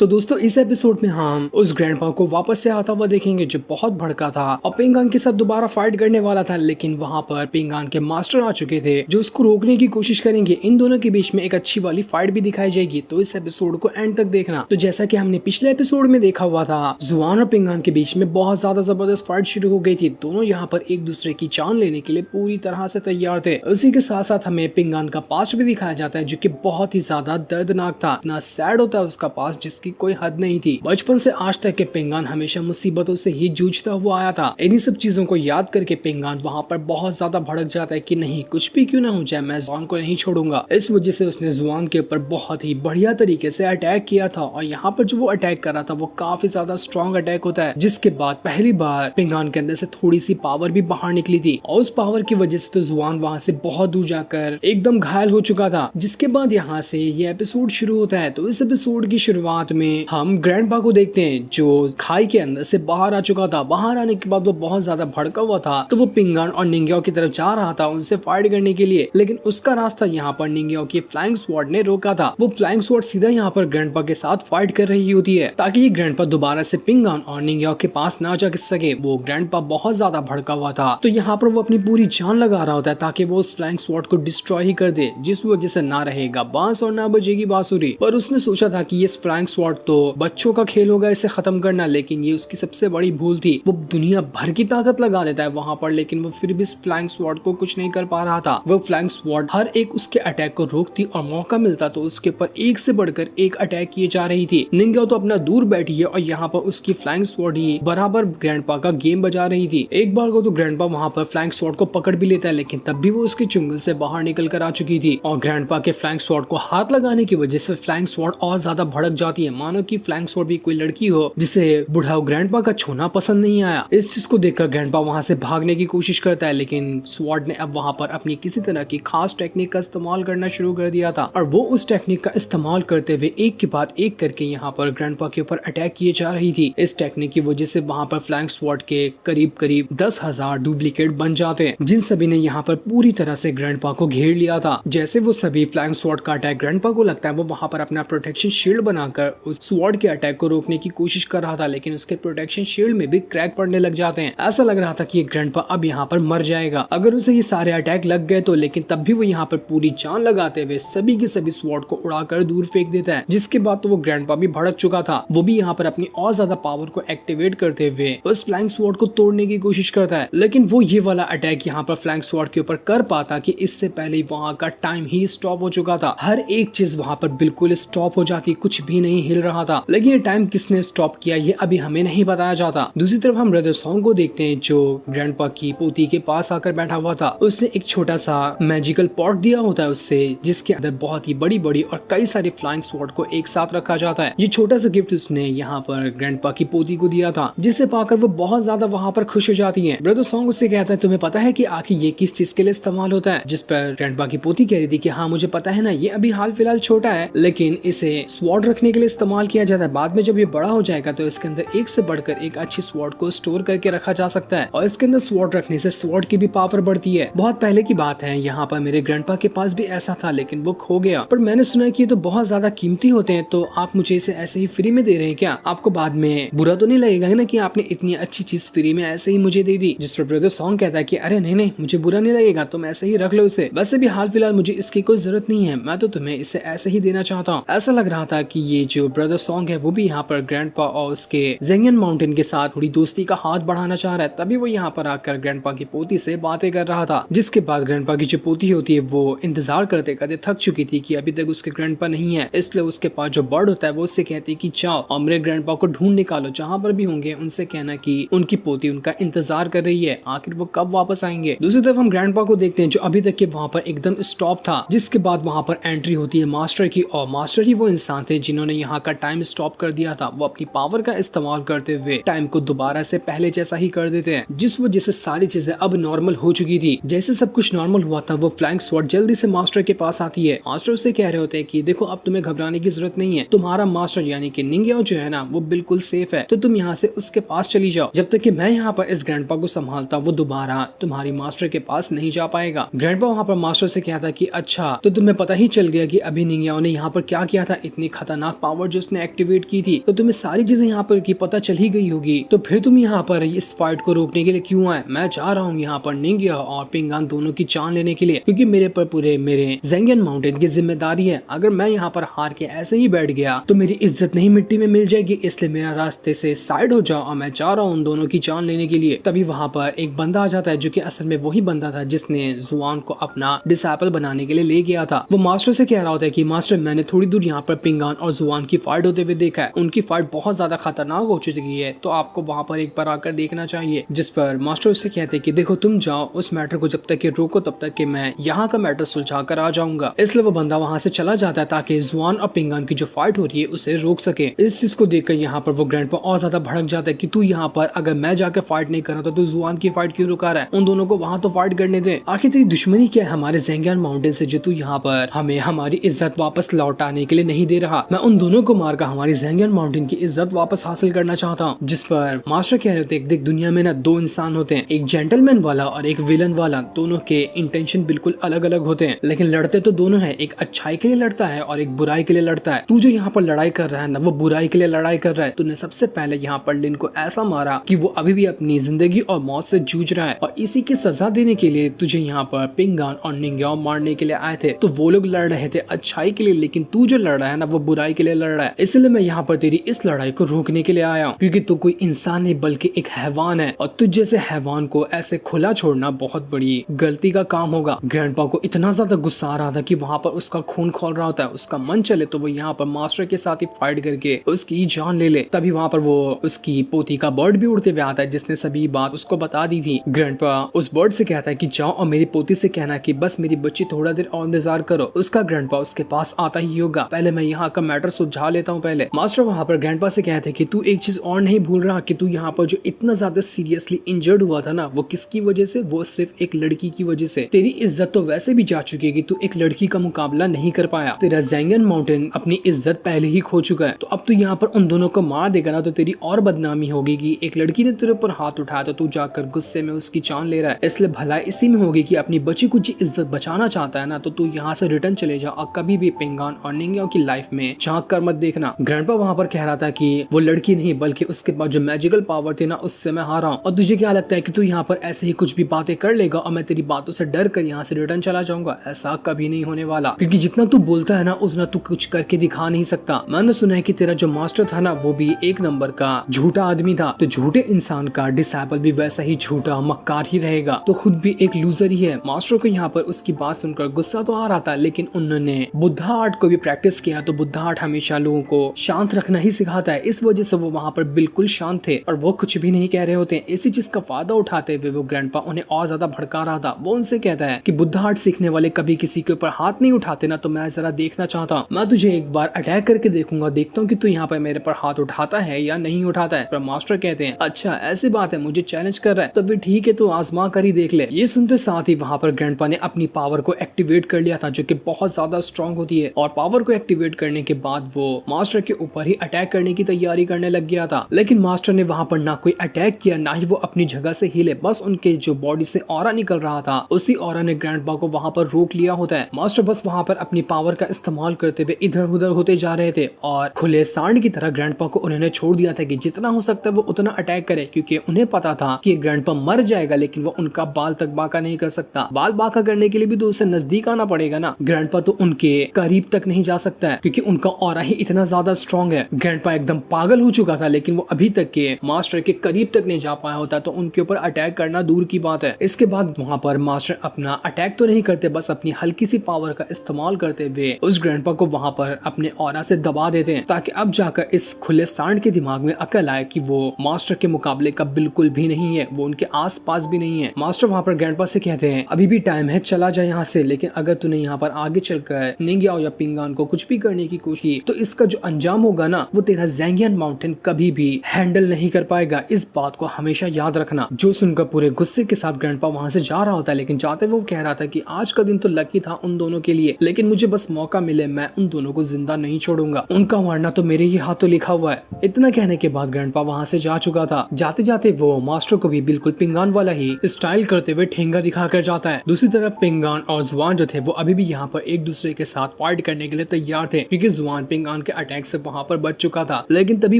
तो दोस्तों इस एपिसोड में हम उस ग्रैंडपा को वापस से आता हुआ देखेंगे जो बहुत भड़का था और पिंगान के साथ दोबारा फाइट करने वाला था, लेकिन वहां पर पिंगान के मास्टर आ चुके थे जो उसको रोकने की कोशिश करेंगे। इन दोनों के बीच में एक अच्छी वाली फाइट भी दिखाई जाएगी, तो इस एपिसोड को एंड तक देखना। तो जैसा कि हमने पिछले एपिसोड में देखा हुआ था, जुआन और पिंगान के बीच में बहुत ज्यादा जबरदस्त फाइट शुरू हो गई थी। दोनों यहाँ पर एक दूसरे की जान लेने के लिए पूरी तरह से तैयार थे। उसी के साथ साथ हमें पिंगान का पास्ट भी दिखाया जाता है जो की बहुत ही ज्यादा दर्दनाक था। इतना सैड होता है उसका पास्ट जिसकी कोई हद नहीं थी। बचपन से आज तक के पिंगान हमेशा मुसीबतों से ही जूझता हुआ आया था। इन्हीं सब चीजों को याद करके पिंगान वहाँ पर बहुत ज्यादा भड़क जाता है कि नहीं, कुछ भी क्यों ना हो जाए, मैं जुआन को नहीं छोड़ूंगा। इस वजह से उसने जुआन के ऊपर बहुत ही बढ़िया तरीके से अटैक किया था और यहाँ पर जो वो अटैक कर रहा था वो काफी ज्यादा स्ट्रॉन्ग अटैक होता है, जिसके बाद पहली बार पिंगान के अंदर से थोड़ी सी पावर भी बाहर निकली थी और उस पावर की वजह से तो जुआन वहाँ से बहुत दूर जाकर एकदम घायल हो चुका था। जिसके बाद यहाँ से ये एपिसोड शुरू होता है। तो इस एपिसोड की शुरुआत में हम ग्रैंडपा को देखते हैं जो खाई के अंदर से बाहर आ चुका था। बाहर आने के बाद वो बहुत ज्यादा भड़का हुआ था, तो वो पिंगान और निंग्याओ की तरफ जा रहा था उनसे फाइट करने के लिए, लेकिन उसका रास्ता यहाँ पर निंग्याओ की फ्लाइंग स्वॉर्ड ने रोका था। वो फ्लाइंग स्वॉर्ड सीधा यहाँ पर ग्रैंडपा के साथ फाइट कर रही होती है ताकि ये ग्रैंडपा दोबारा से पिंगान और निंग्याओ के पास ना जा सके। वो ग्रैंडपा बहुत ज्यादा भड़का हुआ था, तो यहाँ पर वो अपनी पूरी जान लगा रहा होता है ताकि वो उस फ्लाइंग स्वॉर्ड को डिस्ट्रॉय ही कर दे, जिस वजह से ना रहेगा बांस और ना बजेगी बांसुरी। पर उसने सोचा था कि ये फ्लाइंग स्वॉर्ड तो बच्चों का खेल होगा इसे खत्म करना, लेकिन ये उसकी सबसे बड़ी भूल थी। वो दुनिया भर की ताकत लगा देता है वहां पर, लेकिन वो फिर भी फ्लाइंग स्वॉर्ड को कुछ नहीं कर पा रहा था। वो फ्लाइंग स्वॉर्ड हर एक उसके अटैक को रोकती और मौका मिलता तो उसके ऊपर एक से बढ़कर एक अटैक किए जा रही थी। निंग्याओ तो अपना दूर बैठी है और यहाँ पर उसकी फ्लाइंग स्वॉर्ड ही बराबर ग्रैंडपा का गेम बजा रही थी। एक बार को तो ग्रैंडपा वहां पर फ्लाइंग स्वॉर्ड को पकड़ भी लेता है, लेकिन तब भी वो उसके चुंगल से बाहर निकल कर आ चुकी थी और ग्रैंडपा के फ्लाइंग स्वॉर्ड को हाथ लगाने की वजह से फ्लाइंग स्वॉर्ड और ज्यादा भड़क जाती है, मानो कि फ्लाइंग स्वॉर्ड भी कोई लड़की हो जिसे बुढ़ाऊ ग्रैंडपा का छूना पसंद नहीं आया। इस चीज को देखकर ग्रैंडपा वहां से भागने की कोशिश करता है, लेकिन स्वॉर्ड ने अब वहां पर अपनी किसी तरह की खास टेक्निक का इस्तेमाल करना शुरू कर दिया था और वो उस टेक्निक का इस्तेमाल करते हुए एक के बाद एक करके यहाँ पर ग्रैंडपा के ऊपर अटैक किए जा रही थी। इस टेक्निक की वजह से वहां पर फ्लाइंग स्वॉर्ड के करीब करीब 10,000 डुप्लीकेट बन जाते हैं, जिन सभी ने यहाँ पर पूरी तरह से ग्रैंडपा को घेर लिया था। जैसे वो सभी फ्लाइंग स्वॉर्ड का अटैक ग्रैंडपा को लगता है, वो वहां पर अपना प्रोटेक्शन शील्ड बनाकर उस स्वॉर्ड के अटैक को रोकने की कोशिश कर रहा था, लेकिन उसके प्रोटेक्शन शील्ड में भी क्रैक पड़ने लग जाते हैं। ऐसा लग रहा था कि ये ग्रैंडपा अब यहाँ पर मर जाएगा अगर उसे ये सारे अटैक लग गए तो, लेकिन तब भी वो यहाँ पर पूरी जान लगाते हुए सभी के सभी स्वॉर्ड को उड़ाकर दूर फेंक देता है। जिसके बाद तो वो ग्रैंडपा भी भड़क चुका था। वो भी यहाँ पर अपनी और ज्यादा पावर को एक्टिवेट करते हुए उस फ्लाइंग स्वॉर्ड को तोड़ने की कोशिश करता है, लेकिन वो ये वाला अटैक यहाँ पर फ्लाइंग स्वॉर्ड के ऊपर कर पाता कि इससे पहले वहाँ का टाइम ही स्टॉप हो चुका था। हर एक चीज वहाँ पर बिल्कुल स्टॉप हो जाती, कुछ भी नहीं हिल रहा था। लेकिन ये टाइम किसने स्टॉप किया ये अभी हमें नहीं बताया जाता। दूसरी तरफ हम ब्रदर सॉन्ग को देखते हैं जो ग्रैंडपा की पोती के पास आकर बैठा हुआ था। उसने एक छोटा सा मैजिकल पॉट दिया होता है उससे, जिसके अंदर बहुत ही बड़ी बड़ी और कई सारे फ्लाइंग स्वॉर्ड को एक साथ रखा जाता है। ये छोटा सा गिफ्ट उसने यहाँ पर ग्रैंडपा की पोती को दिया था, जिसे पाकर वो बहुत ज्यादा वहाँ पर खुश हो जाती है। ब्रदर सॉन्ग उससे कहता है तुम्हें पता है कि आखिर ये किस चीज के लिए इस्तेमाल होता है, जिस पर ग्रैंडपा की पोती कह रही थी कि हाँ मुझे पता है ना, ये अभी हाल फिलहाल छोटा है लेकिन इसे स्वॉर्ड रखने के लिए इस्तेमाल किया जाता है। बाद में जब ये बड़ा हो जाएगा तो इसके अंदर एक से बढ़कर एक अच्छी स्वॉर्ड को स्टोर करके रखा जा सकता है और इसके अंदर स्वॉर्ड रखने से स्वॉर्ड की भी पावर बढ़ती है। बहुत पहले की बात है, यहाँ पर मेरे ग्रैंडपा के पास भी ऐसा था लेकिन वो खो गया, पर मैंने सुना है कि ये तो बहुत ज्यादा कीमती होते हैं, तो आप मुझे इसे ऐसे ही फ्री में दे रहे हैं क्या? आपको बाद में बुरा तो नहीं लगेगा ना कि आपने इतनी अच्छी चीज फ्री में ऐसे ही मुझे दे दी? जिस पर ब्रदर सॉन्ग कहता है कि अरे नहीं नहीं, मुझे बुरा नहीं लगेगा, तुम ऐसे ही रख लो इसे, वैसे भी हाल फिलहाल मुझे इसकी कोई जरूरत नहीं है, मैं तो तुम्हें इसे ऐसे ही देना चाहता हूँ। ऐसा लग रहा था कि ये जो ब्रदर सॉन्ग है वो भी यहाँ पर ग्रैंडपा और उसके जेंगियन माउंटेन के साथ थोड़ी दोस्ती का हाथ बढ़ाना चाह रहा है, तभी वो यहाँ पर आकर ग्रैंडपा की पोती से बातें कर रहा था। जिसके बाद ग्रैंडपा की जो पोती होती है वो इंतजार करते करते थक चुकी थी कि अभी तक उसके ग्रैंडपा नहीं है, इसलिए उसके पास जो बर्ड होता है वो उससे कहती है कि जाओ और मेरे ग्रैंडपा को ढूंढ निकालो, जहाँ पर भी होंगे उनसे कहना कि उनकी पोती उनका इंतजार कर रही है, आखिर वो कब वापस आएंगे। दूसरी तरफ हम ग्रैंडपा को देखते हैं जो अभी तक के वहाँ पर एकदम स्टॉप था। जिसके बाद वहाँ पर एंट्री होती है मास्टर की, और मास्टर ही वो इंसान थे जिन्होंने यहाँ का टाइम स्टॉप कर दिया था। वो अपनी पावर का इस्तेमाल करते हुए टाइम को दोबारा से पहले जैसा ही कर देते हैं, जिस वजह से सारी चीजें अब नॉर्मल हो चुकी थी। जैसे सब कुछ नॉर्मल हुआ था, वो फ्लाइंग स्वॉर्ड जल्दी से मास्टर के पास आती है। मास्टर उससे कह रहे होते हैं कि देखो अब तुम्हें घबराने की जरूरत नहीं है, तुम्हारा मास्टर यानी कि निंग्याओ जो है ना वो बिल्कुल सेफ है, तो तुम यहाँ से उसके पास चली जाओ। जब तक कि मैं यहाँ पर इस ग्रैंडपा को संभालता वो दोबारा तुम्हारी मास्टर के पास नहीं जा पाएगा। ग्रैंडपा वहाँ पर मास्टर से कहता कि अच्छा तो तुम्हें पता ही चल गया कि अभी निंग्याओ ने यहाँ पर क्या किया था, इतनी खतरनाक पावर जो उसने एक्टिवेट की थी, तो तुम्हें सारी चीजें यहाँ पर की पता चल ही गई होगी। तो फिर तुम यहाँ पर इस फाइट को रोकने के लिए क्यों आए? मैं जा रहा हूँ यहाँ पर निंगिया और पिंगान दोनों की जान लेने के लिए, क्योंकि मेरे पर पूरे मेरे ज़ेंगियन माउंटेन की जिम्मेदारी है। अगर मैं यहाँ पर हार के ऐसे ही बैठ गया तो मेरी इज्जत नहीं मिट्टी में मिल जाएगी, इसलिए मेरा रास्ते से साइड हो जाओ और मैं जा रहा हूँ उन दोनों की जान लेने के लिए। तभी वहाँ पर एक बंदा आ जाता है जो कि असल में वही बंदा था जिसने जुआन को अपना डिसाइपल बनाने के लिए ले गया था। वो मास्टर से कह रहा होता है कि मास्टर, मैंने थोड़ी दूर यहाँ पर पिंगान और जुआन की फाइट होते हुए देखा है। उनकी फाइट बहुत ज्यादा खतरनाक हो चुकी है, तो आपको वहाँ पर एक बार आकर देखना चाहिए। जिस पर मास्टर उससे कहते हैं कि देखो तुम जाओ, उस मैटर को जब तक कि रोको तब तक कि मैं यहाँ का मैटर सुलझा कर आ जाऊंगा। इसलिए वो बंदा वहाँ से चला जाता है ताकि जुआन और पिंगान की जो फाइट हो रही है उसे रोक सके। इस चीज को देखकर यहाँ पर वो ग्रैंडपा और ज्यादा भड़क जाता है कि तू यहाँ पर अगर मैं जाकर फाइट नहीं कर रहा तो तू जुआन की फाइट क्यों रुका रहा है? उन दोनों को वहाँ तो फाइट करने दे। आखिर तेरी दुश्मनी क्या है हमारे ज़ेंगियन माउंटेन से जो तू यहाँ पर हमें हमारी इज्जत वापस लौटाने के लिए नहीं दे रहा? मैं उन दोनों को मारकर हमारी ज़ेंगियन माउंटेन की इज्जत वापस हासिल करना चाहता हूँ। जिस पर मास्टर कह रहे थे, देख दुनिया में ना दो इंसान होते हैं, एक जेंटलमैन वाला और एक विलन वाला। दोनों के इंटेंशन बिल्कुल अलग अलग होते हैं, लेकिन लड़ते तो दोनों है। एक अच्छाई के लिए लड़ता है और एक बुराई के लिए लड़ता है। तू जो यहाँ पर लड़ाई कर रहा है ना, वो बुराई के लिए लड़ाई कर रहा है। तूने सबसे पहले यहाँ पर लिन को ऐसा मारा कि वो अभी भी अपनी जिंदगी और मौत से जूझ रहा है, और इसी की सजा देने के लिए तुझे यहाँ पर पिंगान और निंगिया मारने के लिए आए थे। तो वो लोग लड़ रहे थे अच्छाई के लिए, लेकिन तू जो लड़ रहा है ना वो बुराई के लिए लड़ रहा है। इसलिए मैं यहाँ पर तेरी इस लड़ाई को रोकने के लिए आया हूँ, क्योंकि तू कोई इंसान नहीं बल्कि एक हैवान है, और तुझ जैसे हैवान को ऐसे खुला छोड़ना बहुत बड़ी गलती का काम होगा। ग्रैंडपा को इतना ज्यादा गुस्सा आ रहा था कि वहाँ पर उसका खून खोल रहा होता है। उसका मन चले तो वो यहाँ पर मास्टर के साथ ही फाइट करके उसकी जान ले ले। तभी वहाँ पर वो उसकी पोती का बर्ड भी उड़ते हुए आता है जिसने सभी बात उसको बता दी थी। ग्रैंडपा उस बर्ड से कहता है कि जाओ और मेरी पोती से कहना कि बस मेरी बच्ची थोड़ा देर और इंतजार करो। उसका ग्रैंडपा उसके पास आता ही होगा। पहले मैं यहाँ का मैटर सुलझा लेता हूँ पहले। मास्टर वहाँ पर ग्रैंडपा से कहते हैं कि तू एक चीज और नहीं भूल रहा कि तू यहाँ पर जो इतना ज्यादा सीरियसली इंजर्ड हुआ था ना, वो किसकी वजह से? वो सिर्फ एक लड़की की वजह से। तेरी इज्जत तो वैसे भी जा चुकी है कि तू एक लड़की का मुकाबला नहीं कर पाया। तेरा ज़ेंगियन माउंटेन अपनी इज्जत पहले ही खो चुका है। तो अब तू यहाँ पर उन दोनों को मार देगा ना तो तेरी और बदनामी होगी कि एक लड़की ने तेरे ऊपर हाथ उठाया तो तू जाकर गुस्से में उसकी जान ले रहा है। इसलिए भलाई इसी में होगी कि अपनी बची कुछ इज्जत बचाना चाहता है ना, तो तू यहाँ से रिटर्न चले जा और कभी भी पिंगान और निंगिया की लाइफ में झांक कर मत देखना। ग्रैंडपा वहाँ पर कह रहा था कि वो लड़की नहीं बल्कि उसके पास जो मैजिकल पावर थे ना उससे मैं हारा हूँ, और तुझे क्या लगता है कि तू यहाँ पर ऐसे ही कुछ भी बातें कर लेगा और मैं तेरी बातों से डर कर यहाँ से रिटर्न चला जाऊंगा? ऐसा कभी नहीं होने वाला, क्योंकि जितना तू बोलता है ना उतना तू कुछ करके दिखा नहीं सकता। मैंने सुना है कि तेरा जो मास्टर था ना वो भी एक नंबर का झूठा आदमी था, तो झूठे इंसान का डिसाइपल भी वैसा ही झूठा मक्कार ही रहेगा, तो खुद भी एक लूजर ही है। मास्टर को यहाँ पर उसकी बात सुनकर गुस्सा तो आ रहा था, लेकिन उन्होंने बुद्धा आर्ट को भी प्रैक्टिस किया, तो बुद्धा आर्ट हमेशा लोगों को शांत रखना ही सिखाता है। इस वजह से वो वहाँ पर बिल्कुल शांत थे और वो कुछ भी नहीं कह रहे होते। इसी चीज का फायदा उठाते हुए वो ग्रैंडपा उन्हें और ज्यादा भड़का रहा था। वो उनसे कहता है कि बुद्धा आर्ट सीखने वाले कभी किसी के ऊपर हाथ नहीं उठाते ना, तो मैं जरा देखना चाहता हूँ। मैं तुझे एक बार अटैक करके देखूंगा, देखता हूँ कि तू यहाँ पर मेरे पर हाथ उठाता है या नहीं उठाता है। पर मास्टर कहते हैं अच्छा ऐसी बात है, मुझे चैलेंज कर रहा है तो फिर ठीक है, तो आजमा कर ही देख ले। ये सुनते साथ ही वहाँ पर ग्रैंडपा ने अपनी पावर को एक्टिवेट कर लिया था, जो कि बहुत ज्यादा स्ट्रॉन्ग होती है, और पावर को एक्टिवेट करने के बाद वो मास्टर के ऊपर ही अटैक करने की तैयारी करने लग गया था। लेकिन मास्टर ने वहाँ पर ना कोई अटैक किया, ना ही वो अपनी जगह से हिले, बस उनके जो बॉडी से ऑरा निकल रहा था उसी ऑरा ने ग्रैंडपा को वहाँ पर रोक लिया होता है। मास्टर बस वहाँ पर अपनी पावर का इस्तेमाल करते हुए इधर उधर होते जा रहे थे, और खुले सांड की तरह ग्रैंडपा को उन्होंने छोड़ दिया था कि जितना हो सकता है वो उतना अटैक करे, क्योंकि उन्हें पता था कि ग्रैंडपा मर जाएगा लेकिन वो उनका बाल तक बाका नहीं कर सकता। बाल बाका करने के लिए भी तो उसे नजदीक आना पड़ेगा ना। ग्रैंडपा तो उनके करीब तक नहीं जा सकता है क्योंकि उनका ऑरा ही इतना ज्यादा स्ट्रॉन्ग है। ग्रैंडपा एकदम पागल हो चुका था, लेकिन वो अभी तक के मास्टर के करीब तक नहीं जा पाया होता, तो उनके ऊपर अटैक करना दूर की बात है। इसके बाद वहाँ पर मास्टर अपना अटैक तो नहीं करते, बस अपनी हल्की सी पावर का इस्तेमाल करते हुए उस ग्रैंडपा को वहाँ पर अपने ऑरा से दबा देते हैं, ताकि अब जाकर इस खुले सांड के दिमाग में अकल आए कि वो मास्टर के मुकाबले का बिल्कुल भी नहीं है, वो उनके आस पास भी नहीं है। मास्टर वहाँ पर ग्रैंडपा से कहते हैं अभी भी टाइम है, चला जाए यहाँ से, लेकिन अगर तूने यहाँ पर आगे चलकर निंगिया या पिंगान को कुछ भी करने की कोशिश की तो इसका जो अंजाम होगा ना वो तेरा ज़ेंगियन माउंटेन कभी भी हैंडल नहीं कर पाएगा। इस बात को हमेशा याद रखना। जो सुनकर पूरे गुस्से के साथ ग्रैंडपा वहाँ से जा रहा होता है, लेकिन जाते वो कह रहा था कि आज का दिन तो लकी था उन दोनों के लिए, लेकिन मुझे बस मौका मिले मैं उन दोनों को जिंदा नहीं छोड़ूंगा, उनका मरना तो मेरे ही हाथों लिखा हुआ है। इतना कहने के बाद ग्रैंडपा वहाँ से जा चुका था। जाते जाते वो मास्टर को भी बिल्कुल पिंगान वाला ही स्टाइल करते हुए ठेंगा दिखा कर जाता है। दूसरी तरफ पिंगान और जुआन जो थे वो अभी भी यहाँ पर एक दूसरे के साथ फाइट करने के लिए तैयार थे, क्योंकि जुआन पिंगान पिंगान के अटैक से वहाँ पर बच चुका था। लेकिन तभी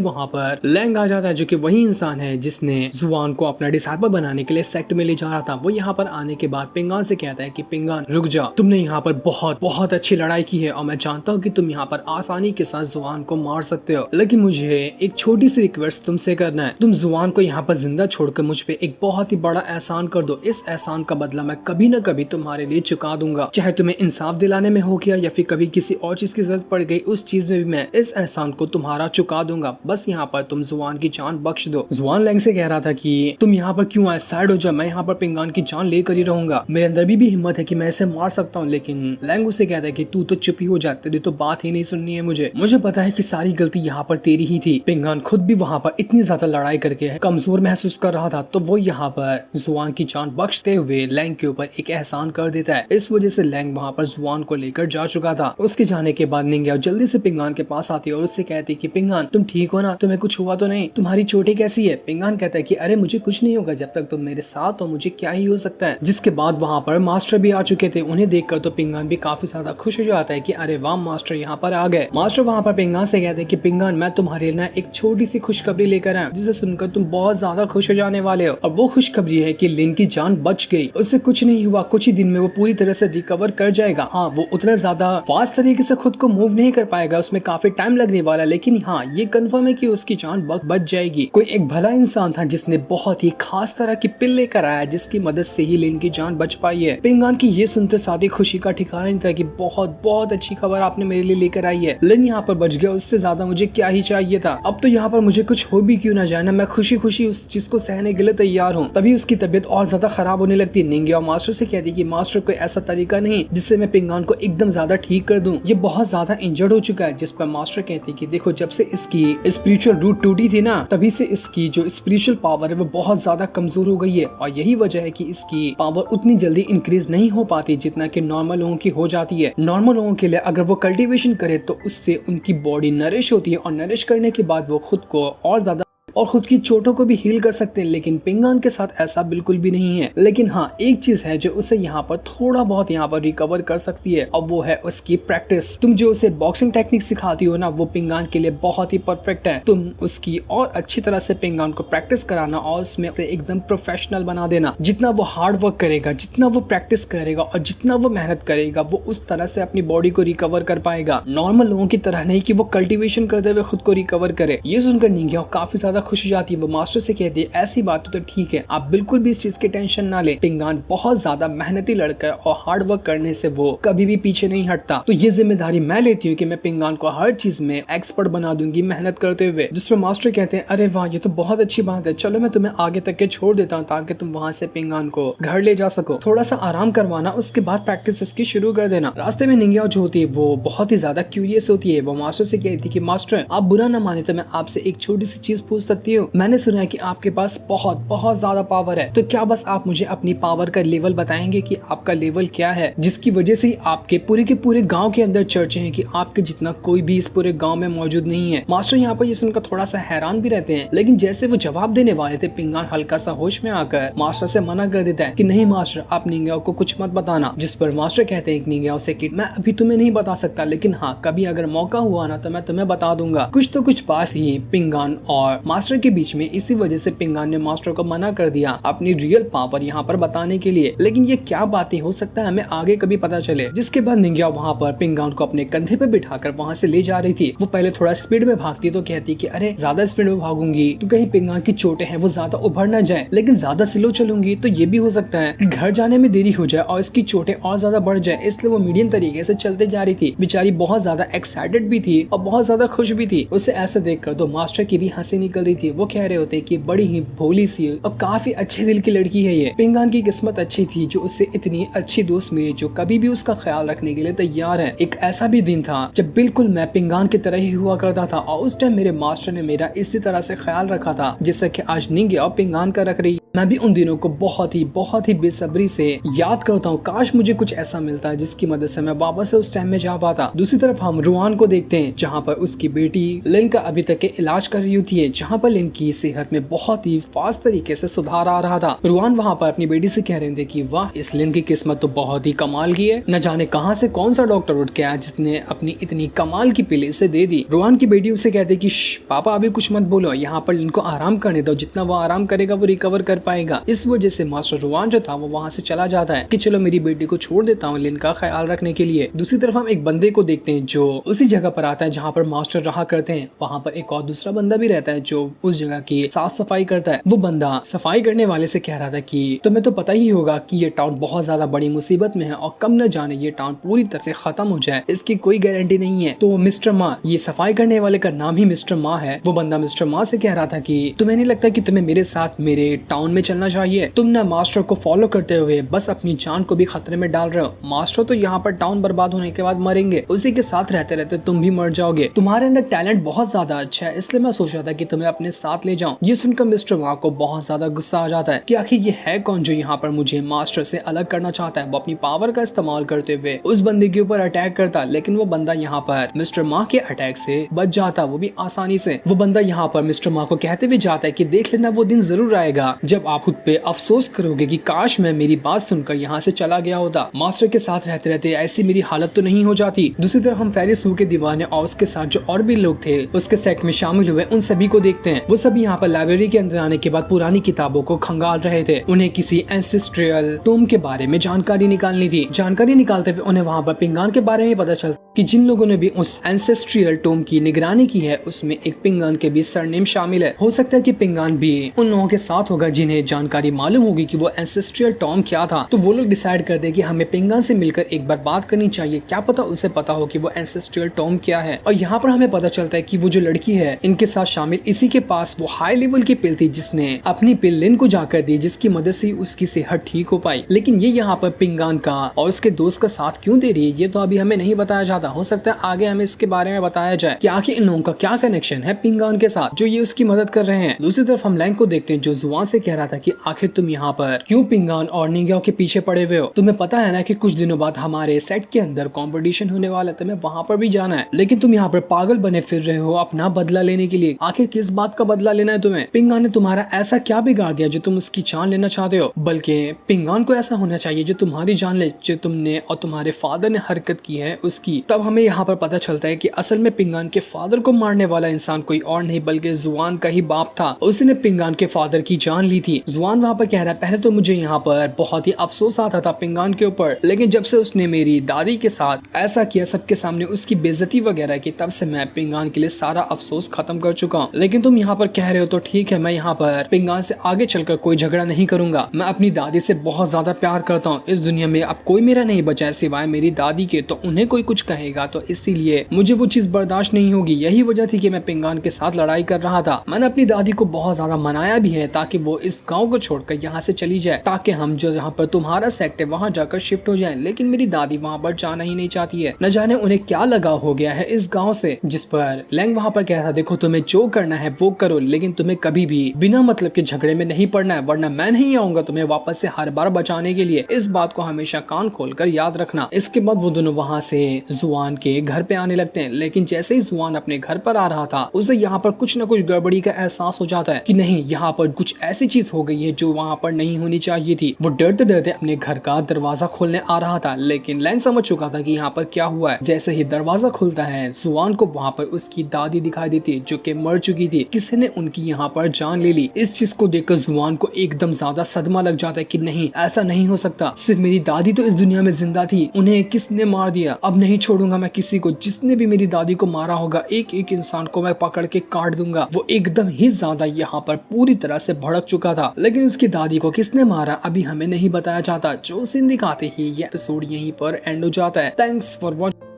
वहाँ पर लैंग आ जाता है, जो कि वही इंसान है जिसने जुआन को अपना डिसाइपल बनाने के लिए सेक्ट में ले जा रहा था। वो यहाँ पर आने के बाद पिंगान से कहता है कि पिंगान रुक जा, तुमने यहाँ पर बहुत अच्छी लड़ाई की है और मैं जानता हूँ कि तुम यहाँ पर आसानी के साथ जुआन को मार सकते हो, लेकिन मुझे एक छोटी सी रिक्वेस्ट तुमसे करना है। तुम जुआन को यहाँ पर जिंदा छोड़कर मुझ पे एक बहुत ही बड़ा एहसान कर दो। इस एहसान का बदला मैं कभी न कभी तुम्हारे लिए चुका दूंगा, चाहे तुम्हें इंसाफ दिलाने में हो गया या फिर कभी किसी और चीज की जरूरत पड़ गई, उस चीज में भी मैं इस एहसान को तुम्हारा चुका दूंगा। बस यहाँ पर तुम जुआन की जान बख्श दो। जुआन लैंग से कह रहा था कि तुम यहाँ पर क्यों आए, साइड हो जा, मैं यहाँ पर पिंगान की जान लेकर ही रहूंगा। मेरे अंदर भी हिम्मत है कि मैं इसे मार सकता हूँ। लेकिन लैंग उसे कहता है कि तू तो चुप ही हो जा, तेरी तो बात ही नहीं सुननी है मुझे पता है कि सारी गलती यहाँ पर तेरी ही थी। पिंगान खुद भी वहाँ पर इतनी ज्यादा लड़ाई करके कमजोर महसूस कर रहा था, तो वो यहाँ पर जुआन की जान बख्शते हुए लैंग के ऊपर एक एहसान कर देता है। इस वजह से लैंग वहाँ पर जुआन को लेकर जा चुका था। उसके जाने के बाद निंग्याओ जल्दी से पिंगान के पास आती है और उससे कहती है कि पिंगान तुम ठीक हो ना, तुम्हें कुछ हुआ तो नहीं, तुम्हारी चोटें कैसी है? पिंगान कहता है कि अरे मुझे कुछ नहीं होगा, जब तक तुम मेरे साथ हो मुझे क्या ही हो सकता है। जिसके बाद वहाँ पर मास्टर भी आ चुके थे। उन्हें देखकर तो पिंगान भी काफी ज्यादा खुश हो जाता है कि अरे वाह मास्टर यहाँ पर आ गए। मास्टर वहाँ पर पिंगान से कहते हैं कि पिंगान मैं तुम्हारे लिए एक छोटी सी खुशखबरी लेकर आया, जिसे सुनकर तुम बहुत ज्यादा खुश हो जाने वाले हो। और वो खुशखबरी है कि लिन की जान बच गई, उससे कुछ नहीं हुआ, कुछ ही दिन में वो पूरी तरह से रिकवर कर जाएगा। हाँ, वो उतना ज्यादा फास्ट तरीके से खुद को मूव नहीं कर पाएगा, उसमें काफी टाइम लगने वाला, लेकिन हाँ ये कंफर्म है कि उसकी जान बच जाएगी। कोई एक भला इंसान था जिसने बहुत ही खास तरह की पिल लेकर आया, जिसकी मदद से ही लिन की जान बच पाई है। पिंगान की ये सुनते साथ ही खुशी का ठिकाना नहीं था कि बहुत अच्छी खबर आपने मेरे लिए लेकर आई है। लिन यहाँ पर बच गया, उससे ज्यादा मुझे क्या ही चाहिए था। अब तो यहाँ पर मुझे कुछ हो भी क्यों ना जाए ना, मैं खुशी उस चीज को सहने के लिए तैयार हूँ। तभी उसकी तबीयत और ज्यादा खराब होने लगती। निंग्याओ मास्टर से कहती कि मास्टर कोई ऐसा तरीका नहीं जिससे मैं पिंगान को एकदम ज्यादा ठीक कर दूं, ये बहुत ज्यादा इंजर्ड हो चुका है। जिस पर मास्टर कहती कि देखो जब से इसकी स्पिरिचुअल रूट टूटी थी ना, तभी से इसकी जो स्पिरिचुअल पावर है वो बहुत ज्यादा कमजोर हो गई है, और यही वजह है कि इसकी पावर उतनी जल्दी इंक्रीज नहीं हो पाती जितना कि नॉर्मल लोगों की हो जाती है। नॉर्मल लोगों के लिए अगर वो कल्टीवेशन करे तो उससे उनकी बॉडी नरिश होती है, और नरिश करने के बाद वो खुद को और ज्यादा और खुद की चोटों को भी हील कर सकते हैं। लेकिन पिंगान के साथ ऐसा बिल्कुल भी नहीं है। लेकिन हाँ एक चीज है जो उसे यहाँ पर थोड़ा बहुत यहाँ पर रिकवर कर सकती है, और वो है उसकी प्रैक्टिस। तुम जो उसे बॉक्सिंग टेक्निक सिखाती हो ना, वो पिंगान के लिए बहुत ही परफेक्ट है। तुम उसकी और अच्छी तरह से पिंगान को प्रैक्टिस कराना और उसमें उसे एकदम प्रोफेशनल बना देना। जितना वो हार्ड वर्क करेगा, जितना वो प्रैक्टिस करेगा और जितना वो मेहनत करेगा, वो उस तरह से अपनी बॉडी को रिकवर कर पाएगा। नॉर्मल लोगों की तरह नहीं कि वो कल्टीवेशन करते हुए खुद को रिकवर करे। ये सुनकर निंग्याओ काफी ज्यादा खुश हो जाती है। वो मास्टर से कहती है ऐसी बात तो ठीक है, आप बिल्कुल भी इस चीज की टेंशन ना ले। पिंगान बहुत ज्यादा मेहनती लड़का है और हार्ड वर्क करने से वो कभी भी पीछे नहीं हटता। तो ये जिम्मेदारी मैं लेती हूँ कि मैं पिंगान को हर चीज में एक्सपर्ट बना दूंगी मेहनत करते हुए। जिसमें मास्टर कहते हैं अरे वाह ये तो बहुत अच्छी बात है, चलो मैं तुम्हें आगे तक के छोड़ देता हूँ ताकि तुम वहाँ से पिंगान को घर ले जा सको। थोड़ा सा आराम करवाना, उसके बाद प्रैक्टिस इसकी शुरू कर देना। रास्ते में निंग्याओ जो होती है वो बहुत ही ज्यादा क्यूरियस होती है। वो मास्टर से कहती है कि मास्टर आप बुरा ना माने तो मैं आपसे एक छोटी सी चीज पूछ सकती हूँ? मैंने सुना है कि आपके पास बहुत ज्यादा पावर है, तो क्या बस आप मुझे अपनी पावर का लेवल बताएंगे कि आपका लेवल क्या है, जिसकी वजह से आपके पूरे के पूरे गांव के अंदर चर्चे हैं कि आपके जितना कोई भी इस पूरे गांव में मौजूद नहीं है। मास्टर यहाँ पर ये सुनकर थोड़ा सा हैरान भी रहते हैं, लेकिन जैसे वो जवाब देने वाले थे पिंगान हल्का सा होश में आकर मास्टर से मना कर देता है कि नहीं मास्टर आप निंग्याओ को कुछ मत बताना। जिस पर मास्टर कहते हैं निंग्याओ से कि मैं अभी तुम्हें नहीं बता सकता, लेकिन हाँ कभी अगर मौका हुआ ना तो मैं तुम्हें बता दूंगा। कुछ तो कुछ बात ही पिंगान और मास्टर के बीच में, इसी वजह से पिंगान ने मास्टर को मना कर दिया अपनी रियल पावर यहाँ पर बताने के लिए। लेकिन ये क्या बातें हो सकता है हमें आगे कभी पता चले। जिसके बाद निंग्याओ वहाँ पर पिंगान को अपने कंधे पे बिठाकर वहाँ से ले जा रही थी। वो पहले थोड़ा स्पीड में भागती तो कहती कि अरे ज्यादा स्पीड में भागूंगी तो कहीं पिंगान की चोटें हैं वो ज्यादा उभर न जाए, लेकिन ज्यादा स्लो चलूंगी तो ये भी हो सकता है कि घर जाने में देरी हो जाए और इसकी चोटें और ज्यादा बढ़ जाए। इसलिए वो मीडियम तरीके से चलते जा रही थी। बेचारी बहुत ज्यादा एक्साइटेड भी थी और बहुत ज्यादा खुश भी थी। उसे ऐसे देखकर तो मास्टर की भी हंसी निकल रही थी। वो कह रहे होते कि बड़ी ही भोली सी और काफी अच्छे दिल की लड़की है ये। पिंगान की किस्मत अच्छी थी जो उससे इतनी अच्छी दोस्त मिली जो कभी भी उसका ख्याल रखने के लिए तैयार है। एक ऐसा भी दिन था जब बिल्कुल मैं पिंगान की तरह ही हुआ करता था और उस टाइम मेरे मास्टर ने मेरा इसी तरह से ख्याल रखा था जैसा कि आज निंग्याओ पिंगान का रख रही है। मैं भी उन दिनों को बहुत ही बेसब्री से याद करता हूँ। काश मुझे कुछ ऐसा मिलता जिसकी मदद से मैं वापस से उस टाइम में जा पाता। दूसरी तरफ हम रुआन को देखते हैं, जहाँ पर उसकी बेटी लिन का अभी तक के इलाज कर रही होती है, जहाँ पर लिन की सेहत में बहुत ही फास्ट तरीके से सुधार आ रहा था। रुआन वहाँ पर अपनी बेटी से कह रहे थे कि वाह, इस लिन की किस्मत तो बहुत ही कमाल की है, न जाने कहाँ से कौन सा डॉक्टर उठ के आया जिसने अपनी इतनी कमाल की पिल इसे दे दी। रुआन की बेटी उसे कहते कि पापा अभी कुछ मत बोलो, यहाँ पर लिन को आराम करने दो, जितना वो आराम करेगा वो रिकवर कर पाएगा। इस वजह से मास्टर रुआन जो था वो वहाँ से चला जाता है कि चलो मेरी बेटी को छोड़ देता हूँ लिन का ख्याल रखने के लिए। दूसरी तरफ हम एक बंदे को देखते हैं जो उसी जगह पर आता है जहाँ पर मास्टर रहा करते हैं। वहाँ पर एक और दूसरा बंदा भी रहता है जो उस जगह की साफ सफाई करता है। वो बंदा सफाई करने वाले से कह रहा था कि तुम्हें तो पता ही होगा कि ये टाउन बहुत ज्यादा बड़ी मुसीबत में है और कम न जाने ये टाउन पूरी तरह से खत्म हो जाए, इसकी कोई गारंटी नहीं है। तो मिस्टर मा, ये सफाई करने वाले का नाम ही मिस्टर मा है, वो बंदा मिस्टर मा से कह रहा था कि तुम्हें नहीं लगता कि तुम्हें मेरे साथ मेरे टाउन में चलना चाहिए? तुम ना मास्टर को फॉलो करते हुए बस अपनी जान को भी खतरे में डाल रहे हो। मास्टर तो यहाँ पर टाउन बर्बाद होने के बाद मरेंगे, उसी के साथ रहते रहते तुम भी मर जाओगे। तुम्हारे अंदर टैलेंट बहुत ज्यादा अच्छा है, इसलिए मैं सोच रहा था कि तुम्हें अपने साथ ले जाऊं। ये सुनकर मिस्टर मा को बहुत ज्यादा गुस्सा आ जाता है कि आखिर ये है कौन जो यहाँ पर मुझे मास्टर से अलग करना चाहता है। वो अपनी पावर का इस्तेमाल करते हुए उस बंदे के ऊपर अटैक करता, लेकिन वो बंदा यहाँ पर मिस्टर मा के अटैक से बच जाता, वो भी आसानी से। वो बंदा यहाँ पर मिस्टर मा को कहते हुए जाता है कि देख लेना, वो दिन जरूर आएगा जब आप खुद पे अफसोस करोगे कि काश मैं मेरी बात सुनकर यहाँ से चला गया होता। मास्टर के साथ रहते रहते ऐसी मेरी हालत तो नहीं हो जाती। दूसरी तरफ हम फेरिस हू के दीवाने और उसके साथ जो और भी लोग थे उसके सेट में शामिल हुए, उन सभी को देखते हैं। वो सभी यहाँ पर लाइब्रेरी के अंदर आने के बाद पुरानी किताबों को खंगाल रहे थे। उन्हें किसी एंसेस्ट्रियल टूम के बारे में जानकारी निकालनी थी। जानकारी निकालते हुए उन्हें वहाँ पर पिंगान के बारे में पता चलता कि जिन लोगों ने भी उस एंसेस्ट्रियल टूम की निगरानी की है उसमें एक पिंगान के भी सरनेम शामिल है। हो सकता है कि पिंगान भी उन लोगों के साथ होगा जिन्हें जानकारी मालूम होगी कि वो एंसेस्ट्रियल टॉम क्या था। तो वो लोग डिसाइड कर दे कि हमें पिंगान से मिलकर एक बार बात करनी चाहिए, क्या पता उसे पता हो कि वो एंसेस्ट्रियल टॉम क्या है। और यहाँ पर हमें पता चलता है कि वो जो लड़की है इनके साथ शामिल, इसी के पास वो हाई लेवल की पिल थी जिसने अपनी पिल लिन को जाकर दी, जिसकी मदद से उसकी सेहत ठीक हो पाई। लेकिन ये यहाँ पर पिंगान का और उसके दोस्त का साथ क्यों दे रही है ये तो अभी हमें नहीं बताया जाता। हो सकता है आगे हमें इसके बारे में बताया जाए कि आखिर इन लोगों का क्या कनेक्शन है पिंगान के साथ जो ये उसकी मदद कर रहे हैं। दूसरी तरफ हम लैंग को देखते हैं जो जुआन से कह रहा था कि आखिर तुम यहाँ पर क्यों पिंगान और निंग्याओ के पीछे पड़े हुए हो? तुम्हें पता है ना कि कुछ दिनों बाद हमारे सेट के अंदर कंपटीशन होने वाला है, तुम्हें वहाँ पर भी जाना है, लेकिन तुम यहाँ पर पागल बने फिर रहे हो अपना बदला लेने के लिए। आखिर किस बात का बदला लेना है तुम्हें? पिंगान ने तुम्हारा ऐसा क्या बिगाड़ दिया जो तुम उसकी जान लेना चाहते हो? बल्कि पिंगान को ऐसा होना चाहिए जो तुम्हारी जान ले, जो तुमने और तुम्हारे फादर ने हरकत की है उसकी। तब हमें यहाँ पर पता चलता है कि असल में पिंगान के फादर को मारने वाला इंसान कोई और नहीं बल्कि जुआन का ही बाप था। उसने पिंगान के फादर की जान ली थी। जुआन वहाँ पर कह रहा है पहले तो मुझे यहाँ पर बहुत ही अफसोस आता था पिंगान के ऊपर, लेकिन जब से उसने मेरी दादी के साथ ऐसा किया सबके सामने उसकी बेइज्जती वगैरह की, तब से मैं पिंगान के लिए सारा अफसोस खत्म कर चुका हूँ। लेकिन तुम यहाँ पर कह रहे हो तो ठीक है, मैं यहाँ पर पिंगान से आगे चलकर कोई झगड़ा नहीं करूंगा। मैं अपनी दादी से बहुत ज्यादा प्यार करता हूँ। इस दुनिया में अब कोई मेरा नहीं बचा है सिवाय मेरी दादी के, तो उन्हें कोई कुछ कहेगा तो इसीलिए मुझे वो चीज बर्दाश्त नहीं होगी। यही वजह थी कि मैं पिंगान के साथ लड़ाई कर रहा था। मैंने अपनी दादी को बहुत ज्यादा मनाया भी है ताकि वो इस गाँव को छोड़कर यहाँ से चली जाए, ताकि हम जो यहाँ पर तुम्हारा सेक्ट है वहाँ जाकर शिफ्ट हो जाए। लेकिन मेरी दादी वहाँ पर जाना ही नहीं चाहती है। न जाने उन्हें क्या लगा हो गया है इस गाँव से। जिस पर लैंग वहाँ पर कह रहा, देखो तुम्हें जो करना है वो करो, लेकिन तुम्हें कभी भी बिना मतलब के झगड़े में नहीं पड़ना है, वरना मैं नहीं आऊंगा तुम्हें वापस से हर बार बचाने के लिए। इस बात को हमेशा कान खोलकर याद रखना। इसके बाद वो दोनों वहाँ से जुआन के घर पे आने लगते हैं। लेकिन जैसे ही जुआन अपने घर पर आ रहा था उसे यहाँ पर कुछ न कुछ गड़बड़ी का एहसास हो जाता है कि नहीं, यहाँ पर कुछ ऐसी चीज हो गई है जो वहाँ पर नहीं होनी चाहिए थी। वो डरते डरते अपने घर का दरवाजा खोलने आ रहा था, लेकिन लैंग समझ चुका था कि यहाँ पर क्या हुआ है। जैसे ही दरवाजा खुलता है जुआन को वहाँ पर उसकी दादी दिखाई देती है जो कि मर चुकी थी। किसी ने उनकी यहाँ पर जान ले ली। इस चीज को देखकर जुआन को एकदम ज्यादा सदमा लग जाता है कि नहीं, ऐसा नहीं हो सकता। सिर्फ मेरी दादी तो इस दुनिया में जिंदा थी, उन्हें किसने मार दिया? अब नहीं छोड़ूंगा मैं किसी को। जिसने भी मेरी दादी को मारा होगा एक एक इंसान को मैं पकड़ के काट दूंगा। वो एकदम ही ज्यादा यहाँ पर पूरी तरह से भड़क चुका था। लेकिन उसकी दादी को किसने मारा अभी हमें नहीं बताया जाता। जो सीन दिखाते ही ये एपिसोड यहीं पर एंड हो जाता है। Thanks for watching.